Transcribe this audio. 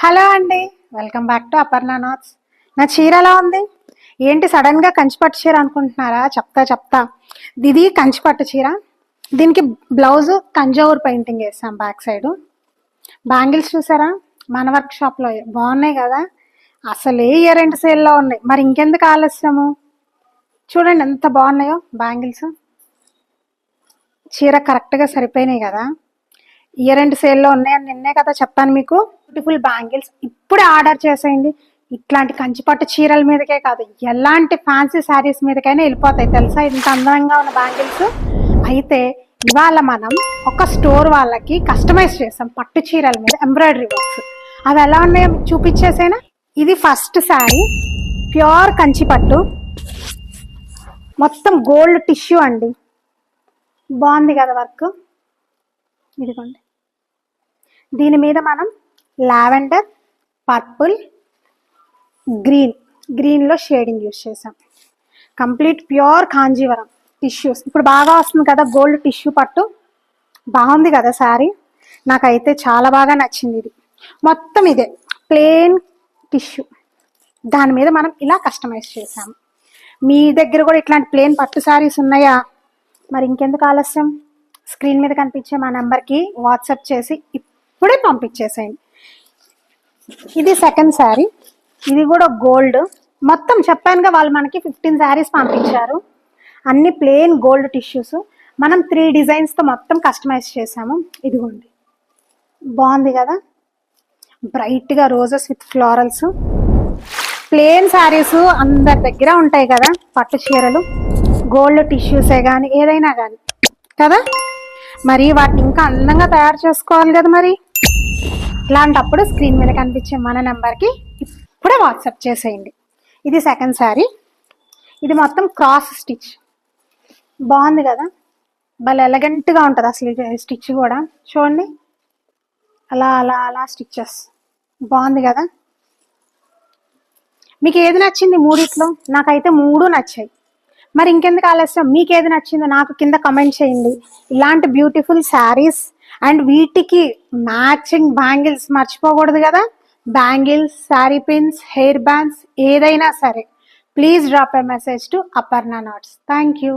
Hello అండి, welcome back to Aparna knots. నా చీర ఎలా ఉంది ఏంటి? సడన్ గా కంచిపట్టు చీర అనుకుంటున్నారా? చెప్తా. ఇది కంచిపట్టు చీర. దీనికి బ్లౌజ్ తంజావూరు పెయింటింగ్ వేసాం. బ్యాక్ సైడ్ బ్యాంగిల్స్ చూసారా? మన వర్క్ షాప్ లో బాగున్నాయి కదా. అసలే ఇయర్ ఎండ్ సేల్లో ఉన్నాయి. మరి ఇంకెందుకు ఆలస్యము? చూడండి ఎంత బాగున్నాయో బ్యాంగిల్స్. చీర కరెక్ట్ గా సరిపోయినాయి కదా. ఇయర్ ఎండ్ సేల్లో ఉన్నాయని నిన్నే కదా చెప్పాను మీకు. బ్యూటిఫుల్ బ్యాంగిల్స్ ఇప్పుడే ఆర్డర్ చేసేయండి. ఇట్లాంటి కంచిపట్టు చీరల మీదకే కాదు, ఎలాంటి ఫ్యాన్సీ శారీస్ మీదకైనా వెళ్ళిపోతాయి తెలుసా, ఇంత అందంగా ఉన్న బ్యాంగిల్స్. అయితే ఇవాళ మనం ఒక స్టోర్ వాళ్ళకి కస్టమైజ్ చేసాం పట్టు చీరల మీద ఎంబ్రాయిడరీ వర్క్స్. అవి ఎలా ఉన్నాయో మీకు చూపించేసేనా. ఇది ఫస్ట్ శారీ, ప్యూర్ కంచిపట్టు, మొత్తం గోల్డ్ టిష్యూ అండి. బాగుంది కదా వర్క్. ఇదిగోండి, దీని మీద మనం లావెండర్, పర్పుల్, గ్రీన్లో షేడింగ్ యూస్ చేసాం. Complete pure Kanjeevaram tissues. ఇప్పుడు బాగా వస్తుంది కదా గోల్డ్ టిష్యూ పట్టు. బాగుంది కదా శారీ. నాకైతే చాలా బాగా నచ్చింది. ఇది మొత్తం ఇదే ప్లెయిన్ టిష్యూ, దాని మీద మనం ఇలా కస్టమైజ్ చేసాము. మీ దగ్గర కూడా ఇట్లాంటి ప్లెయిన్ పట్టు శారీస్ ఉన్నాయా? మరి ఇంకెందుకు ఆలస్యం, స్క్రీన్ మీద కనిపించే మా నెంబర్కి వాట్సాప్ చేసి ఇప్పుడే పంపించేసేయండి. ఇది సెకండ్ శారీ. ఇది కూడా గోల్డ్. మొత్తం చెప్పానుగా, వాళ్ళు మనకి 15 శారీస్ పంపించారు. అన్ని ప్లెయిన్ గోల్డ్ టిష్యూస్. మనం 3 డిజైన్స్తో మొత్తం కస్టమైజ్ చేసాము. ఇదిగోండి, బాగుంది కదా. బ్రైట్గా roses with florals. Plain saris అందరి దగ్గర ఉంటాయి కదా పట్టు చీరలు, గోల్డ్ టిష్యూసే కానీ ఏదైనా కానీ కదా. మరి వాటిని ఇంకా అందంగా తయారు చేసుకోవాలి కదా. మరి ఇలాంటప్పుడు స్క్రీన్ మీద కనిపించే మన నెంబర్కి ఇప్పుడే వాట్సాప్ చేసేయండి. ఇది సెకండ్ శారీ. ఇది మొత్తం క్రాస్ స్టిచ్. బాగుంది కదా, భలే ఎలగెంట్గా ఉంటుంది అసలు స్టిచ్ కూడా. చూడండి, అలా అలా అలా స్టిచ్చెస్. బాగుంది కదా. మీకు ఏది నచ్చింది మూడిట్లో? నాకైతే 3 నచ్చాయి. మరి ఇంకెందుకు ఆలస్యం, మీకు ఏది నచ్చిందో నాకు కింద కమెంట్ చేయండి. ఇలాంటి బ్యూటిఫుల్ శారీస్ అండ్ వీటికి మ్యాచింగ్ బ్యాంగిల్స్ మర్చిపోకూడదు కదా. Bangles, saree pins, hair bands ఏదైనా సరే please drop a message to Aparna knots. Thank you.